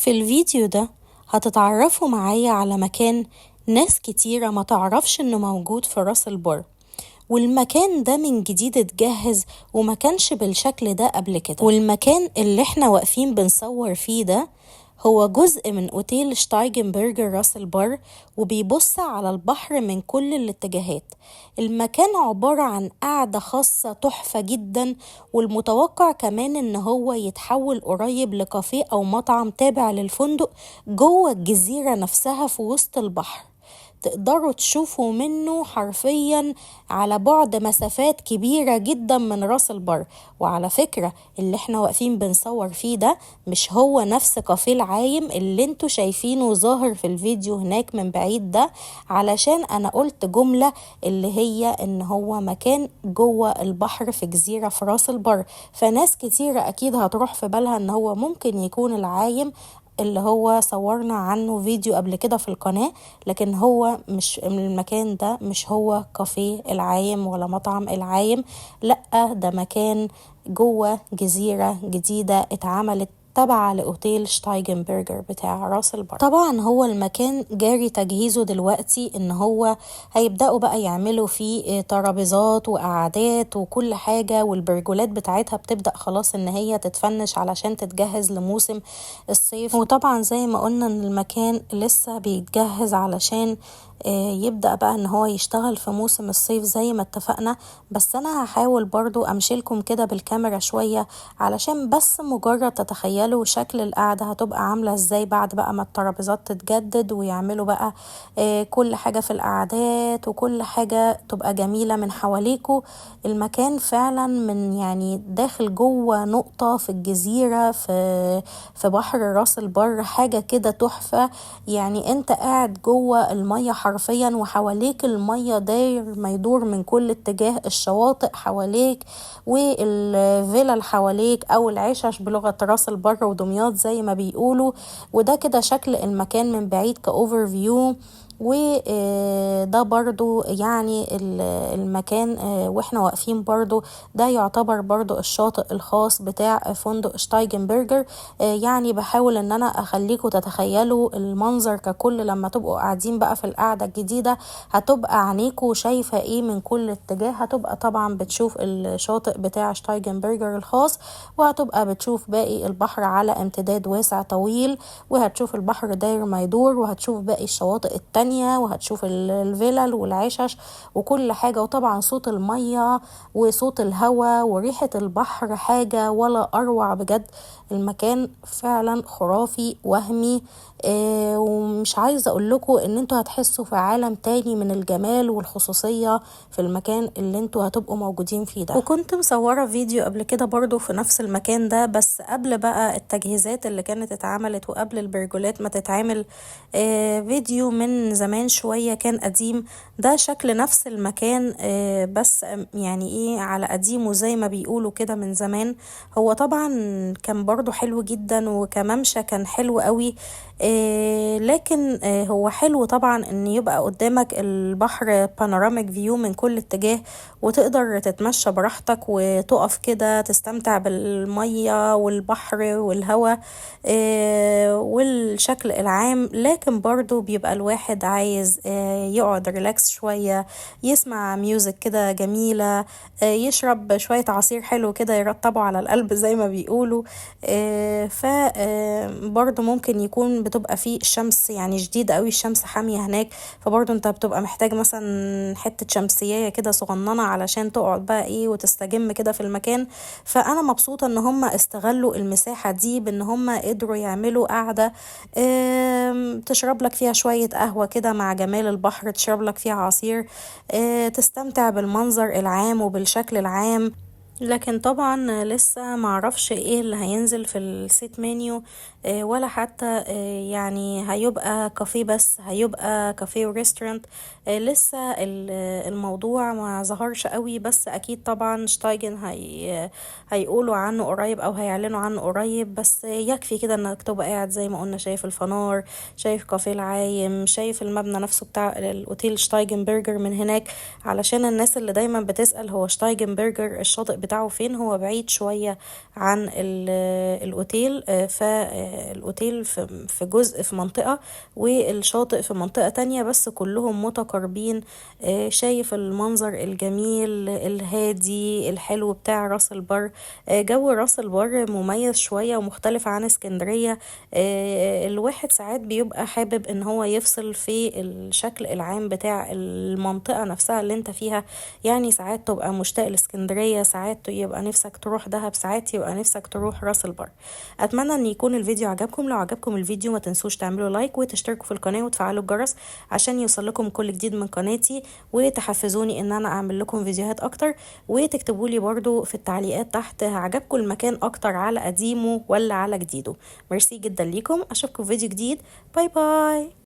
في الفيديو ده هتتعرفوا معايا على مكان ناس كتيرة ما تعرفش انه موجود في راس البر، والمكان ده من جديد اتجهز وما كانش بالشكل ده قبل كده. والمكان اللي احنا واقفين بنصور فيه ده هو جزء من اوتيل شتايجنبرجر راس البر، وبيبص على البحر من كل الاتجاهات. المكان عبارة عن قعدة خاصة تحفة جدا، والمتوقع كمان ان هو يتحول قريب لكافيه او مطعم تابع للفندق جوه الجزيرة نفسها في وسط البحر. تقدروا تشوفوا منه حرفيا على بعد مسافات كبيرة جدا من راس البر. وعلى فكرة اللي احنا واقفين بنصور فيه ده مش هو نفس كافيه العايم اللي انتوا شايفينه ظاهر في الفيديو هناك من بعيد ده، علشان انا قلت جملة اللي هي ان هو مكان جوه البحر في جزيرة في راس البر، فناس كتيرة اكيد هتروح في بالها ان هو ممكن يكون العايم اللي هو صورنا عنه فيديو قبل كده في القناة. لكن هو مش المكان ده، مش هو كافيه العايم ولا مطعم العايم، لأ ده مكان جوه جزيرة جديدة اتعملت تبع لأوتيل شتايجنبرجر بتاع راس البر. طبعا هو المكان جاري تجهيزه دلوقتي، ان هو هيبدأوا بقى يعملوا فيه ترابيزات وقعدات وكل حاجة، والبرجولات بتاعتها بتبدأ خلاص ان هي تتفنش علشان تتجهز لموسم الصيف. وطبعا زي ما قلنا ان المكان لسه بيتجهز علشان يبدأ بقى ان هو يشتغل في موسم الصيف زي ما اتفقنا. بس انا هحاول برضو امشيلكم كده بالكاميرا شوية علشان بس مجرد تتخيلوا شكل القعدة هتبقى عاملة ازاي بعد بقى ما الترابيزات تتجدد ويعملوا بقى كل حاجة في القعدات، وكل حاجة تبقى جميلة من حواليكوا. المكان فعلا من يعني داخل جوه نقطة في الجزيرة في بحر راس البر، حاجة كده تحفة. يعني انت قاعد جوه المية حرفيا، وحواليك المية داير ما يدور من كل اتجاه، الشواطئ حواليك والفيلا حواليك او العشش بلغة راس البر ودمياط زي ما بيقولوا. وده كده شكل المكان من بعيد كأوفر فيو. وده برضو يعني المكان واحنا واقفين برضو ده يعتبر برضو الشاطئ الخاص بتاع فندق شتايجنبرجر. يعني بحاول ان انا اخليكم تتخيلوا المنظر ككل لما تبقوا قاعدين بقى في القعدة الجديدة، هتبقى عينيكوا شايفة ايه من كل اتجاه. هتبقى طبعا بتشوف الشاطئ بتاع شتايجنبرجر الخاص، وهتبقى بتشوف باقي البحر على امتداد واسع طويل، وهتشوف البحر داير ما يدور، وهتشوف باقي الشواطئ التانية، وهتشوف الفلل والعشش وكل حاجة. وطبعا صوت المية وصوت الهواء وريحة البحر حاجة ولا أروع بجد. المكان فعلا خرافي وهمي. ومش عايزة اقول لكم ان انتوا هتحسوا في عالم تاني من الجمال والخصوصية في المكان اللي انتوا هتبقوا موجودين فيه ده. وكنت مصورة فيديو قبل كده برضو في نفس المكان ده، بس قبل بقى التجهيزات اللي كانت اتعملت وقبل البرجولات ما تتعمل. فيديو من زمان شوية كان قديم، ده شكل نفس المكان بس يعني ايه على قديمه زي ما بيقولوا كده من زمان. هو طبعا كان برضو حلو جدا، وكممشى كان حلو قوي. لكن هو حلو طبعا ان يبقى قدامك البحر بانوراميك فيو من كل اتجاه، وتقدر تتمشى براحتك وتقف كده تستمتع بالمية والبحر والهواء والشكل العام. لكن برضو بيبقى الواحد عايز يقعد ريلاكس شوية، يسمع ميوزك كده جميلة، يشرب شوية عصير حلو كده يرطبوا على القلب زي ما بيقولوا. فبرضو ممكن يكون بتبقى فيه الشمس يعني شديدة قوي، الشمس حامية هناك، فبرضو انت بتبقى محتاج مثلا حتة شمسية كده صغننة علشان تقعد بقى ايه وتستجم كده في المكان. فانا مبسوطة ان هم استغلوا المساحة دي بان هم قدروا يعملوا قاعدة تشرب لك فيها شوية قهوة كده مع جمال البحر، تشرب لك فيها عصير، تستمتع بالمنظر العام وبالشكل العام. لكن طبعا لسه معرفش ايه اللي هينزل في السيت مانيو، ولا حتى يعني هيبقى كافيه بس، هيبقى كافيه وريستورانت. لسه الموضوع ما ظهرش قوي، بس اكيد طبعا شتايجن هيقولوا عنه قريب او هيعلنوا عنه قريب. بس يكفي كده انك تبقى قاعد زي ما قلنا شايف الفنار، شايف كافيه العايم، شايف المبنى نفسه بتاع الاوتيل شتايجنبرجر من هناك. علشان الناس اللي دايما بتسأل هو شتايجنبرجر الشاطئ بتاعه فين، هو بعيد شوية عن الأوتيل. فالأوتيل في جزء في منطقة والشاطئ في منطقة تانية، بس كلهم متقاربين. شايف المنظر الجميل الهادي الحلو بتاع راس البر. جو راس البر مميز شوية ومختلف عن اسكندرية. الواحد ساعات بيبقى حابب ان هو يفصل في الشكل العام بتاع المنطقة نفسها اللي انت فيها. يعني ساعات تبقى مشتاق لاسكندرية، ساعات يبقى نفسك تروح دهب، ساعات يبقى نفسك تروح راس البر. اتمنى ان يكون الفيديو عجبكم. لو عجبكم الفيديو ما تنسوش تعملوا لايك وتشتركوا في القناة وتفعلوا الجرس عشان يوصل لكم كل جديد من قناتي، وتحفزوني ان انا اعمل لكم فيديوهات اكتر. وتكتبوا لي برضو في التعليقات تحت عجبكم المكان اكتر على قديمه ولا على جديده. ميرسي جدا ليكم، اشوفكم في فيديو جديد. باي باي.